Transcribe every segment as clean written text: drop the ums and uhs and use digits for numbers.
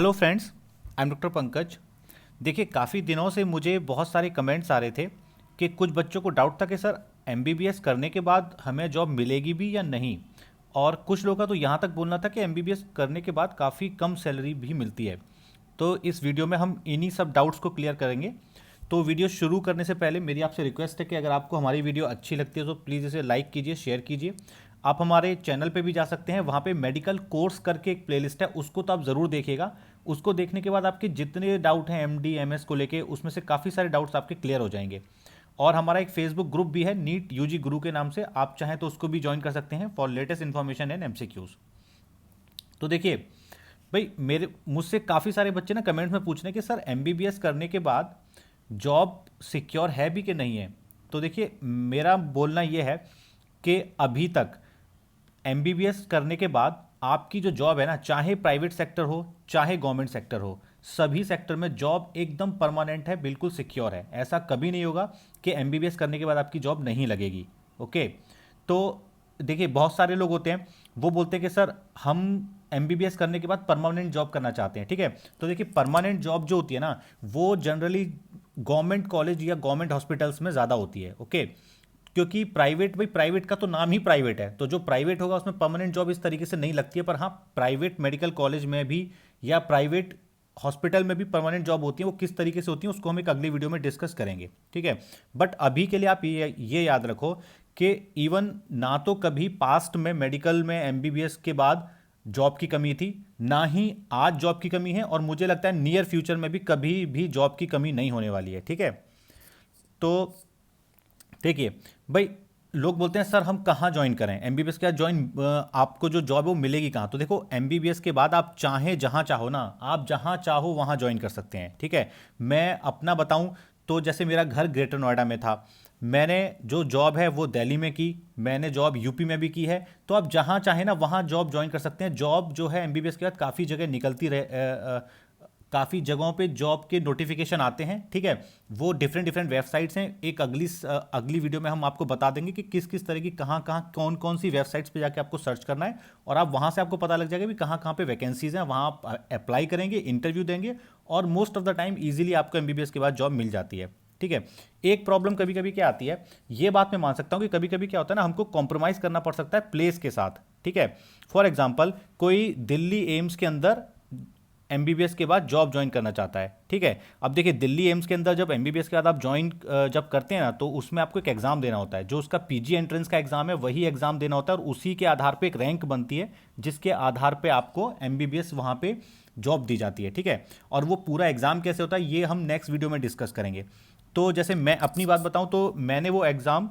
Hello friends, I am doctor Pankaj. देखिए, काफ़ी दिनों से मुझे बहुत सारे कमेंट्स आ रहे थे कि कुछ बच्चों को डाउट था कि सर एमबीबीएस करने के बाद हमें जॉब मिलेगी भी या नहीं। और कुछ लोगों का तो यहाँ तक बोलना था कि एमबीबीएस करने के बाद काफ़ी कम सैलरी भी मिलती है। तो इस वीडियो में हम इन्हीं सब डाउट्स को क्लियर करेंगे। तो वीडियो शुरू करने से पहले मेरी आपसे रिक्वेस्ट है कि अगर आपको हमारी वीडियो अच्छी लगती है तो प्लीज़ इसे लाइक कीजिए, शेयर कीजिए। आप हमारे चैनल पे भी जा सकते हैं, वहाँ पे मेडिकल कोर्स करके एक प्लेलिस्ट है, उसको तो आप ज़रूर देखिएगा। उसको देखने के बाद आपके जितने डाउट हैं एमडी एमएस को लेके, उसमें से काफ़ी सारे डाउट्स आपके क्लियर हो जाएंगे। और हमारा एक फेसबुक ग्रुप भी है, नीट यूजी गुरु के नाम से, आप चाहें तो उसको भी ज्वाइन कर सकते हैं for latest information and MCQs. तो देखिए भाई, मेरे मुझसे काफ़ी सारे बच्चे ना कमेंट्स में पूछ रहे हैं कि सर एमबीबीएस करने के बाद जॉब सिक्योर है भी कि नहीं है। तो देखिए, मेरा बोलना यह है कि अभी तक एमबीबीएस करने के बाद आपकी जो जॉब है ना, चाहे प्राइवेट सेक्टर हो चाहे गवर्नमेंट सेक्टर हो, सभी सेक्टर में जॉब एकदम परमानेंट है, बिल्कुल सिक्योर है। ऐसा कभी नहीं होगा कि एमबीबीएस करने के बाद आपकी जॉब नहीं लगेगी। ओके। तो देखिए, बहुत सारे लोग होते हैं, वो बोलते हैं कि सर हम एमबीबीएस करने के बाद परमानेंट जॉब करना चाहते हैं। ठीक है। तो देखिए, परमानेंट जॉब जो होती है ना, वो जनरली गवर्नमेंट कॉलेज या गवर्नमेंट हॉस्पिटल्स में ज़्यादा होती है। ओके। क्योंकि प्राइवेट, भाई प्राइवेट का तो नाम ही प्राइवेट है, तो जो प्राइवेट होगा उसमें परमानेंट जॉब इस तरीके से नहीं लगती है। पर हाँ, प्राइवेट मेडिकल कॉलेज में भी या प्राइवेट हॉस्पिटल में भी परमानेंट जॉब होती है। वो किस तरीके से होती है उसको हम एक अगली वीडियो में डिस्कस करेंगे। ठीक है। बट अभी के लिए आप ये याद रखो कि इवन ना तो कभी पास्ट में मेडिकल में एमबीबीएस के बाद जॉब की कमी थी, ना ही आज जॉब की कमी है, और मुझे लगता है नियर फ्यूचर में भी कभी भी जॉब की कमी नहीं होने वाली है। ठीक है। तो देखिए भाई, लोग बोलते हैं सर हम कहाँ ज्वाइन करें एमबीबीएस के बाद, ज्वाइन आपको जो जॉब है वो मिलेगी कहाँ। तो देखो, एमबीबीएस के बाद आप चाहे जहाँ चाहो ना, आप जहाँ चाहो वहाँ ज्वाइन कर सकते हैं। ठीक है। मैं अपना बताऊँ तो जैसे मेरा घर ग्रेटर नोएडा में था, मैंने जो जॉब है वो दिल्ली में की, मैंने जॉब यूपी में भी की है। तो आप जहाँ चाहें ना वहाँ जॉब ज्वाइन कर सकते हैं। जॉब जो है एमबीबीएस के बाद काफ़ी जगह निकलती रहे, काफ़ी जगहों पे जॉब के नोटिफिकेशन आते हैं। ठीक है। वो डिफरेंट डिफरेंट वेबसाइट्स हैं। एक अगली वीडियो में हम आपको बता देंगे कि किस किस तरह की कहाँ कहाँ कौन कौन सी वेबसाइट्स पे जाके आपको सर्च करना है, और आप वहाँ से आपको पता लग जाएगा कि कहाँ कहाँ पे वैकेंसीज हैं। वहाँ आप अप्लाई करेंगे, इंटरव्यू देंगे, और most of the time easily आपको एमबीबीएस के बाद जॉब मिल जाती है। ठीक है। एक प्रॉब्लम कभी कभी क्या आती है, ये बात मैं मान सकता हूँ कि कभी कभी क्या होता है ना, हमको कॉम्प्रोमाइज़ करना पड़ सकता है प्लेस के साथ। ठीक है। फॉर एग्जाम्पल, कोई दिल्ली एम्स के अंदर एमबीबीएस के बाद जॉब ज्वाइन करना चाहता है। ठीक है। अब देखिए, दिल्ली एम्स के अंदर जब एमबीबीएस के बाद आप ज्वाइन जब करते हैं ना, तो उसमें आपको एक एग्जाम देना होता है, जो उसका पीजी एंट्रेंस का एग्जाम है, वही एग्जाम देना होता है, और उसी के आधार पे एक रैंक बनती है, जिसके आधार पे आपको एमबीबीएस वहाँ पे जॉब दी जाती है। ठीक है। और वो पूरा एग्जाम कैसे होता है ये हम नेक्स्ट वीडियो में डिस्कस करेंगे। तो जैसे मैं अपनी बात बताऊं, तो मैंने वो एग्ज़ाम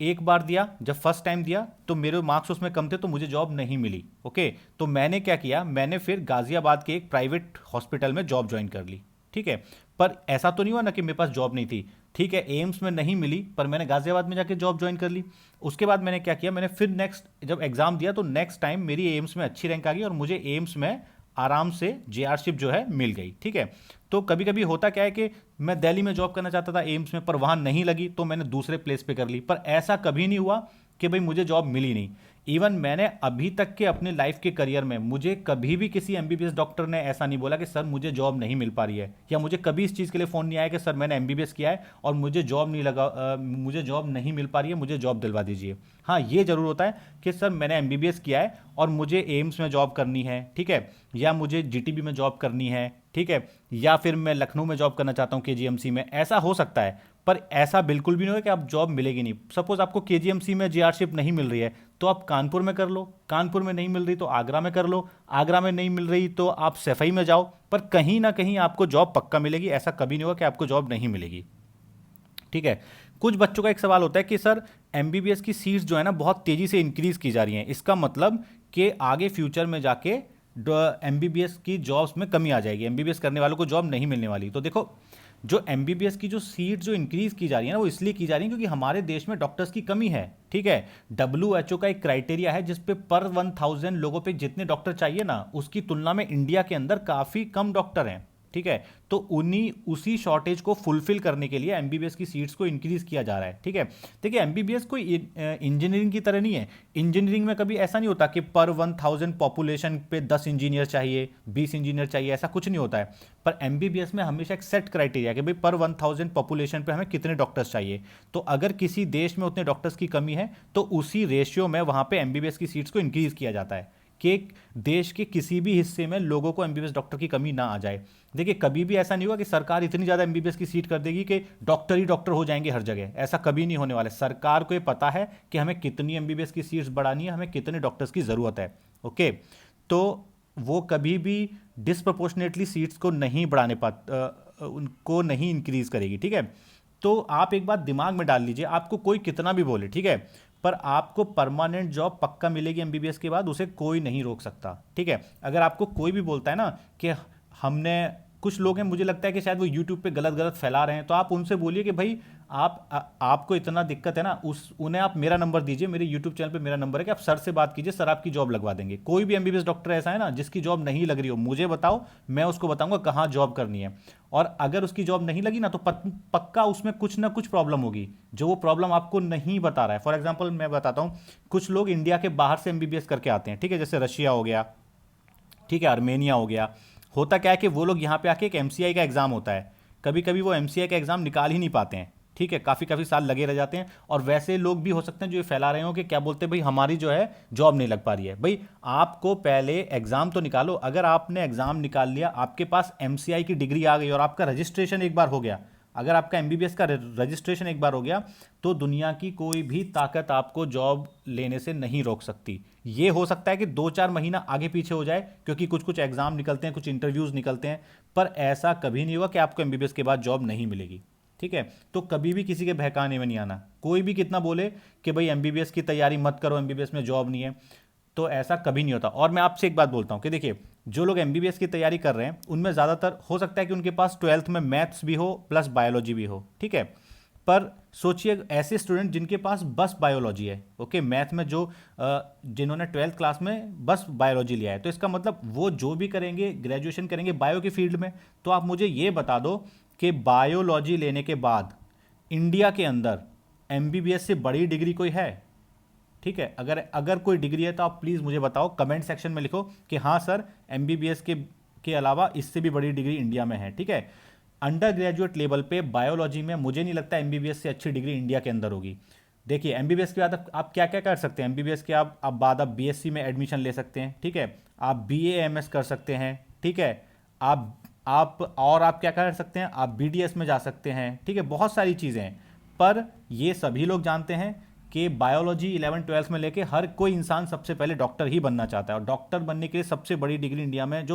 एक बार दिया, जब फर्स्ट टाइम दिया तो मेरे मार्क्स उसमें कम थे, तो मुझे जॉब नहीं मिली। ओके। तो मैंने क्या किया, मैंने फिर गाजियाबाद के एक प्राइवेट हॉस्पिटल में जॉब ज्वाइन कर ली। ठीक है। पर ऐसा तो नहीं हुआ ना कि मेरे पास जॉब नहीं थी। ठीक है, एम्स में नहीं मिली, पर मैंने गाजियाबाद में जाके जॉब ज्वाइन कर ली। उसके बाद मैंने क्या किया, मैंने फिर नेक्स्ट जब एग्ज़ाम दिया तो नेक्स्ट टाइम मेरी एम्स में अच्छी रैंक आ गई, और मुझे एम्स में आराम से जेआरशिप जो है मिल गई। ठीक है। तो कभी कभी होता क्या है कि मैं दिल्ली में जॉब करना चाहता था एम्स में, पर वहाँ नहीं लगी, तो मैंने दूसरे प्लेस पे कर ली। पर ऐसा कभी नहीं हुआ कि भाई मुझे जॉब मिली नहीं। इवन मैंने अभी तक के अपने लाइफ के करियर में, मुझे कभी भी किसी एमबीबीएस डॉक्टर ने ऐसा नहीं बोला कि सर मुझे जॉब नहीं मिल पा रही है, या मुझे कभी इस चीज़ के लिए फ़ोन नहीं आया कि सर मैंने एमबीबीएस किया है और मुझे जॉब नहीं लगा, मुझे जॉब नहीं मिल पा रही है, मुझे जॉब दिलवा दीजिए। हाँ, ये ज़रूर होता है कि सर मैंने एमबीबीएस किया है और मुझे एम्स में जॉब करनी है। ठीक है। या मुझे जीटीबी में जॉब करनी है। ठीक है। या फिर मैं लखनऊ में जॉब करना चाहता हूँ केजीएमसी में, ऐसा हो सकता है। पर ऐसा बिल्कुल भी नहीं होगा कि आप जॉब मिलेगी नहीं। सपोज आपको केजीएमसी में जीआरशिप नहीं मिल रही है, तो आप कानपुर में कर लो, कानपुर में नहीं मिल रही तो आगरा में कर लो, आगरा में नहीं मिल रही तो आप सफाई में जाओ, पर कहीं ना कहीं आपको जॉब पक्का मिलेगी। ऐसा कभी नहीं होगा कि आपको जॉब नहीं मिलेगी। ठीक है। कुछ बच्चों का एक सवाल होता है कि सर एमबीबीएस की सीट्स जो है ना बहुत तेज़ी से इंक्रीज की जा रही हैं, इसका मतलब कि आगे फ्यूचर में जाके एमबीबीएस की जॉब्स में कमी आ जाएगी, एमबीबीएस करने वालों को जॉब नहीं मिलने वाली। तो देखो, जो एमबीबीएस की जो सीट जो इंक्रीज की जा रही है ना, वो इसलिए की जा रही है क्योंकि हमारे देश में डॉक्टर्स की कमी है। ठीक है। डब्ल्यूएचओ का एक क्राइटेरिया है जिस पे पर 1000 लोगों पे जितने डॉक्टर चाहिए ना, उसकी तुलना में इंडिया के अंदर काफ़ी कम डॉक्टर हैं। ठीक है। तो उन्हीं उसी शॉर्टेज को फुलफिल करने के लिए एमबीबीएस की सीट्स को इंक्रीज किया जा रहा है, ठीक है। देखिए एमबीबीएस कोई इंजीनियरिंग की तरह नहीं है। इंजीनियरिंग में कभी ऐसा नहीं होता कि पर 1000 पॉपुलेशन पे 10 इंजीनियर चाहिए, 20 इंजीनियर चाहिए, ऐसा कुछ नहीं होता है। पर एमबीबीएस में हमेशा एक सेट क्राइटेरिया कि भाई पर 1000 पॉपुलेशन पे हमें कितने डॉक्टर्स चाहिए। तो अगर किसी देश में उतने डॉक्टर्स की कमी है तो उसी रेशियो में वहां पे एमबीबीएस की सीट्स को इंक्रीज किया जाता है कि देश के किसी भी हिस्से में लोगों को एमबीबीएस डॉक्टर की कमी ना आ जाए। देखिए कभी भी ऐसा नहीं होगा कि सरकार इतनी ज़्यादा एमबीबीएस की सीट कर देगी कि डॉक्टर ही डॉक्टर हो जाएंगे हर जगह, ऐसा कभी नहीं होने वाला है। सरकार को ये पता है कि हमें कितनी एमबीबीएस की सीट्स बढ़ानी है, हमें कितने डॉक्टर्स की ज़रूरत है। ओके, तो वो कभी भी डिसप्रपोर्शनेटली सीट्स को नहीं बढ़ाने उनको नहीं इंक्रीज करेगी, ठीक है। तो आप एक बात दिमाग में डाल लीजिए, आपको कोई कितना भी बोले, ठीक है, पर आपको परमानेंट जॉब पक्का मिलेगी एमबीबीएस के बाद, उसे कोई नहीं रोक सकता, ठीक है। अगर आपको कोई भी बोलता है ना कि हमने, कुछ लोग हैं मुझे लगता है कि शायद वो यूट्यूब पे गलत गलत फैला रहे हैं, तो आप उनसे बोलिए कि भाई आपको इतना दिक्कत है ना, उन्हें आप मेरा नंबर दीजिए, मेरे यूट्यूब चैनल पे मेरा नंबर है कि आप सर से बात कीजिए, सर आपकी जॉब लगवा देंगे। कोई भी एमबीबीएस डॉक्टर ऐसा है ना जिसकी जॉब नहीं लग रही हो, मुझे बताओ, मैं उसको बताऊंगा कहाँ जॉब करनी है। और अगर उसकी जॉब नहीं लगी ना तो पक्का उसमें कुछ ना कुछ प्रॉब्लम होगी जो वो प्रॉब्लम आपको नहीं बता रहा है। फॉर एग्जाम्पल मैं बताता हूँ, कुछ लोग इंडिया के बाहर से एमबीबीएस करके आते हैं, ठीक है, जैसे रशिया हो गया, ठीक है, आर्मेनिया हो गया। होता क्या है कि वो लोग यहाँ पे आके एक एमसीआई का एग्ज़ाम होता है, कभी कभी वो एमसीआई का एग्ज़ाम निकाल ही नहीं पाते हैं, ठीक है, काफ़ी काफ़ी साल लगे रह जाते हैं। और वैसे लोग भी हो सकते हैं जो ये फैला रहे हो कि क्या बोलते हैं भाई हमारी जो है जॉब नहीं लग पा रही है। भाई आपको पहले एग्ज़ाम तो निकालो, अगर आपने एग्ज़ाम निकाल लिया, आपके पास एमसीआई की डिग्री आ गई और आपका रजिस्ट्रेशन एक बार हो गया, अगर आपका एमबीबीएस का रजिस्ट्रेशन एक बार हो गया, तो दुनिया की कोई भी ताकत आपको जॉब लेने से नहीं रोक सकती। ये हो सकता है कि 2-4 महीना आगे पीछे हो जाए क्योंकि कुछ कुछ एग्जाम निकलते हैं, कुछ इंटरव्यूज निकलते हैं, पर ऐसा कभी नहीं होगा कि आपको एमबीबीएस के बाद जॉब नहीं मिलेगी, ठीक है। तो कभी भी किसी के बहकाने में नहीं आना। कोई भी कितना बोले कि भाई एमबीबीएस की तैयारी मत करो, एमबीबीएस में जॉब नहीं है, तो ऐसा कभी नहीं होता। और मैं आपसे एक बात बोलता हूँ कि देखिए जो लोग एमबीबीएस की तैयारी कर रहे हैं उनमें ज़्यादातर हो सकता है कि उनके पास 12th में मैथ्स भी हो प्लस बायोलॉजी भी हो, ठीक है। पर सोचिए ऐसे स्टूडेंट जिनके पास बस बायोलॉजी है, ओके, मैथ में जो जिन्होंने 12th क्लास में बस बायोलॉजी लिया है, तो इसका मतलब वो जो भी करेंगे, ग्रेजुएशन करेंगे बायो की फील्ड में। तो आप मुझे ये बता दो कि बायोलॉजी लेने के बाद इंडिया के अंदर एमबीबीएस से बड़ी डिग्री कोई है? ठीक है, अगर अगर कोई डिग्री है तो आप प्लीज़ मुझे बताओ, कमेंट सेक्शन में लिखो कि हाँ सर एमबीबीएस के अलावा इससे भी बड़ी डिग्री इंडिया में है, ठीक है। अंडर ग्रेजुएट लेवल पे बायोलॉजी में मुझे नहीं लगता एमबीबीएस से अच्छी डिग्री इंडिया के अंदर होगी। देखिए एमबीबीएस के बाद आप क्या क्या कर सकते हैं, एमबीबीएस के आप बाद आप बीएससी में एडमिशन ले सकते हैं, ठीक है, आप बीएएमएस कर सकते हैं, ठीक है, आप क्या कर सकते हैं, आप बीडीएस में जा सकते हैं, ठीक है, बहुत सारी चीज़ें हैं। पर ये सभी लोग जानते हैं कि बायोलॉजी 11th-12th में लेके हर कोई इंसान सबसे पहले डॉक्टर ही बनना चाहता है। और डॉक्टर बनने के लिए सबसे बड़ी डिग्री इंडिया में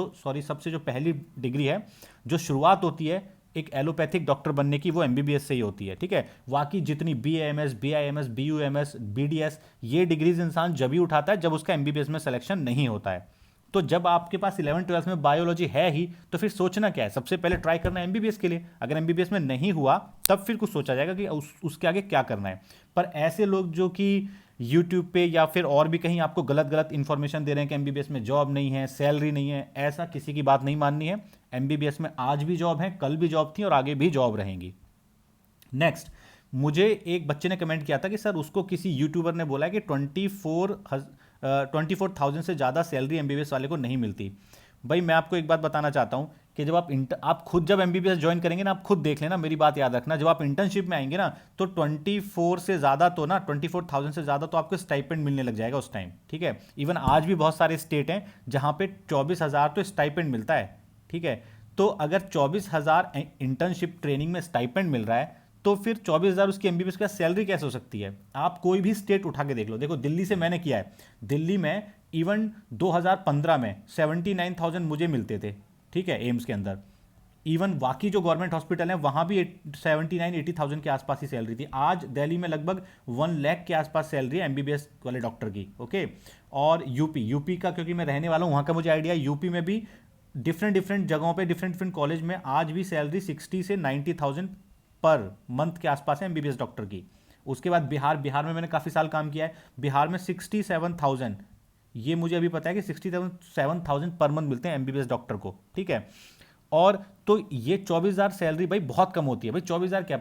सबसे जो पहली डिग्री है, जो शुरुआत होती है एक एलोपैथिक डॉक्टर बनने की, वो एमबीबीएस से ही होती है, ठीक है। बाकी जितनी बीएएमएस, बीआईएमएस, बीयूएमएस, बीडीएस, ये डिग्रीज इंसान जब ही उठाता है जब उसका एमबीबीएस में सिलेक्शन नहीं होता है। तो जब आपके पास 11th-12th में बायोलॉजी है ही, तो फिर सोचना क्या है, सबसे पहले ट्राई करना है एमबीबीएस के लिए। अगर एमबीबीएस में नहीं हुआ तब फिर कुछ सोचा जाएगा कि उसके आगे क्या करना है। पर ऐसे लोग जो कि यूट्यूब पे या फिर और भी कहीं आपको गलत गलत इंफॉर्मेशन दे रहे हैं कि एमबीबीएस में जॉब नहीं है, सैलरी नहीं है, ऐसा किसी की बात नहीं माननी है। एमबीबीएस में आज भी जॉब है, कल भी जॉब थी और आगे भी जॉब रहेंगी। नेक्स्ट, मुझे एक बच्चे ने कमेंट किया था कि सर उसको किसी यूट्यूबर ने बोला है कि 24,000 से ज़्यादा सैलरी एमबीबीएस वाले को नहीं मिलती। भाई मैं आपको एक बात बताना चाहता हूँ कि जब आप खुद जब एमबीबीएस ज्वाइन करेंगे ना, आप खुद देख लेना, मेरी बात याद रखना, जब आप इंटर्नशिप में आएंगे ना तो 24,000 से ज़्यादा तो आपको स्टाइपेंड मिलने लग जाएगा उस टाइम, ठीक है। इवन आज भी बहुत सारे स्टेट हैं जहाँ पे 24,000 तो स्टाइपेंड मिलता है, ठीक है। तो अगर 24,000 इंटर्नशिप ट्रेनिंग में स्टाइपेंड मिल रहा है तो फिर 24,000 उसकी एमबीबीएस का सैलरी कैसे हो सकती है? आप कोई भी स्टेट उठा के देख लो, देखो दिल्ली से मैंने किया है, दिल्ली में इवन 2015 में 79,000 मुझे मिलते थे, ठीक है, एम्स के अंदर। इवन बाकी जो गवर्नमेंट हॉस्पिटल हैं वहाँ भी 79-80,000 के आसपास ही सैलरी थी। आज दिल्ली में लगभग 1 लाख के आसपास सैलरी है एमबीबीएस वाले डॉक्टर की, ओके। और यूपी का, क्योंकि मैं रहने वाला हूँ वहाँ का मुझे आइडिया, यूपी में भी डिफरेंट जगहों पे डिफरेंट कॉलेज में आज भी सैलरी 60 से 90,000 पर मंथ के आसपास है एमबीबीएस डॉक्टर की। उसके बाद बिहार में मैंने काफ़ी साल काम किया है, बिहार में 67,000, ये मुझे अभी पता है कि 67,000 पर मंथ मिलते हैं एमबीबीएस डॉक्टर को, ठीक है। और तो ये 24,000 सैलरी भाई बहुत कम होती है भाई। 24,000 क्या,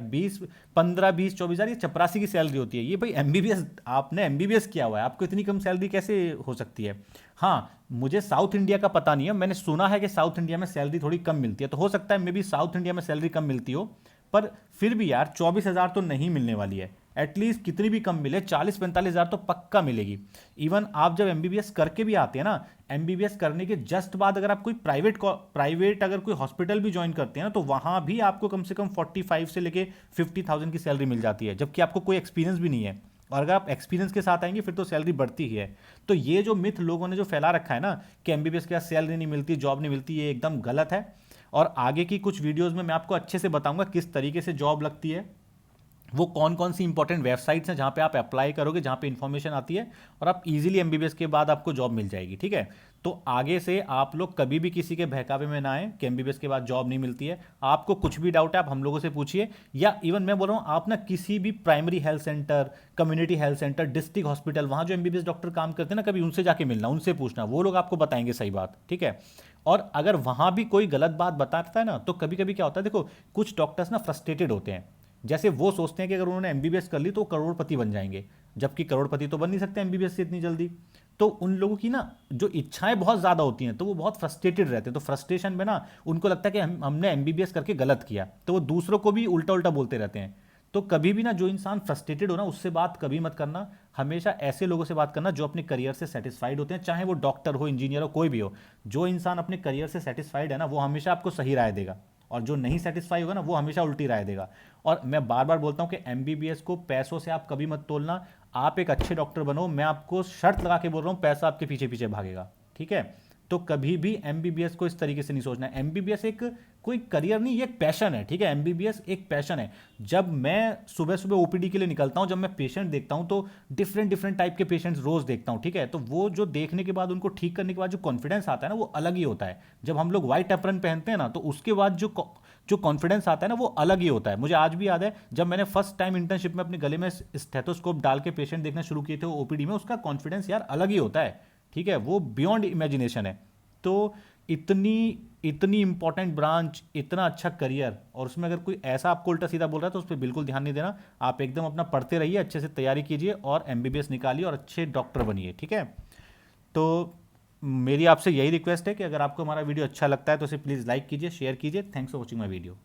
15, 20, 24,000 ये चपरासी की सैलरी होती है। ये भाई एमबीबीएस, आपने एमबीबीएस किया हुआ है, आपको इतनी कम सैलरी कैसे हो सकती है। हाँ, मुझे साउथ इंडिया का पता नहीं है, मैंने सुना है कि साउथ इंडिया में सैलरी थोड़ी कम मिलती है, तो हो सकता है मे बी साउथ इंडिया में सैलरी कम मिलती हो, पर फिर भी यार 24,000 तो नहीं मिलने वाली है। एटलीस्ट कितनी भी कम मिले, 40-45,000 तो पक्का मिलेगी। इवन आप जब एमबीबीएस करके भी आते हैं ना, एमबीबीएस करने के जस्ट बाद अगर आप कोई प्राइवेट अगर कोई हॉस्पिटल भी ज्वाइन करते हैं ना, तो वहां भी आपको कम से कम 45 से लेके 50,000 की सैलरी मिल जाती है, जबकि आपको कोई एक्सपीरियंस भी नहीं है। और अगर आप एक्सपीरियंस के साथ आएंगे फिर तो सैलरी बढ़ती ही है। तो ये जो मिथ लोगों ने जो फैला रखा है ना कि एमबीबीएस के बाद सैलरी नहीं मिलती, जॉब नहीं मिलती, ये एकदम गलत है। और आगे की कुछ वीडियोस में मैं आपको अच्छे से बताऊंगा किस तरीके से जॉब लगती है, वो कौन कौन सी इंपॉर्टेंट वेबसाइट्स हैं जहां पे आप अप्लाई करोगे, जहां पे इंफॉर्मेशन आती है, और आप इजीली एमबीबीएस के बाद आपको जॉब मिल जाएगी। ठीक है, तो आगे से आप लोग कभी भी किसी के बहकावे में ना आए कि एमबीबीएस के बाद जॉब नहीं मिलती है। आपको कुछ भी डाउट है आप हम लोगों से पूछिए, या इवन मैं बोल रहा हूँ आप ना किसी भी primary health centre, community health centre, district hospital, वहाँ जो एमबीबीएस डॉक्टर काम करते हैं ना, कभी उनसे जाके मिलना, उनसे पूछना, वो लोग आपको बताएंगे सही बात। ठीक है, और अगर वहाँ भी कोई गलत बात बताता है ना, तो कभी कभी क्या होता है, देखो कुछ डॉक्टर्स ना फ्रस्ट्रेटेड होते हैं, जैसे वो सोचते हैं कि अगर उन्होंने एमबीबीएस कर ली तो वो करोड़पति बन जाएंगे, जबकि करोड़पति तो बन नहीं सकते एमबीबीएस से इतनी जल्दी। तो उन लोगों की ना जो इच्छाएं बहुत ज़्यादा होती हैं, तो वो बहुत फ्रस्ट्रेटेड रहते हैं, तो फ्रस्ट्रेशन में ना उनको लगता है कि हमने एमबीबीएस करके गलत किया, तो वो दूसरों को भी उल्टा उल्टा बोलते रहते हैं। तो कभी भी ना जो इंसान फ्रस्ट्रेटेड हो ना, उससे बात कभी मत करना। हमेशा ऐसे लोगों से बात करना जो अपने करियर से सेटिस्फाइड होते हैं, चाहे वो डॉक्टर हो, इंजीनियर हो, कोई भी हो। जो इंसान अपने करियर से सेटिस्फाइड है ना, वो हमेशा आपको सही राय देगा, और जो नहीं सेटिस्फाई होगा ना, वो हमेशा उल्टी राय देगा। और मैं बार बार बोलता हूँ कि एमबीबीएस को पैसों से आप कभी मत तोलना। आप एक अच्छे डॉक्टर बनो, मैं आपको शर्त लगा के बोल रहा हूँ, पैसा आपके पीछे पीछे भागेगा। ठीक है, तो कभी भी एमबीबीएस को इस तरीके से नहीं सोचना है। एमबीबीएस एक कोई करियर नहीं, ये एक पैशन है। ठीक है, एमबीबीएस एक पैशन है। जब मैं सुबह सुबह ओपीडी के लिए निकलता हूँ, जब मैं पेशेंट देखता हूँ, तो डिफरेंट डिफरेंट टाइप के पेशेंट्स रोज देखता हूँ। ठीक है, तो वो जो देखने के बाद, उनको ठीक करने के बाद जो कॉन्फिडेंस आता है ना, वो अलग ही होता है। जब हम लोग व्हाइट एप्रन पहनते हैं ना, तो उसके बाद जो कॉन्फिडेंस आता है ना, वो अलग ही होता है। मुझे आज भी याद है जब मैंने फर्स्ट टाइम इंटर्नशिप में अपने गले में स्टेथोस्कोप डाल के पेशेंट देखना शुरू किए थे ओपीडी में, उसका कॉन्फिडेंस यार अलग ही होता है। ठीक है, वो बियॉन्ड इमेजिनेशन है। तो इतनी इतनी इंपॉर्टेंट ब्रांच, इतना अच्छा करियर, और उसमें अगर कोई ऐसा आपको उल्टा सीधा बोल रहा है तो उस पर बिल्कुल ध्यान नहीं देना। आप एकदम अपना पढ़ते रहिए, अच्छे से तैयारी कीजिए और एमबीबीएस निकालिए और अच्छे डॉक्टर बनिए। ठीक है, तो मेरी आपसे यही रिक्वेस्ट है कि अगर आपको हमारा वीडियो अच्छा लगता है तो इसे प्लीज़ लाइक कीजिए, शेयर कीजिए। Thanks for watching my video.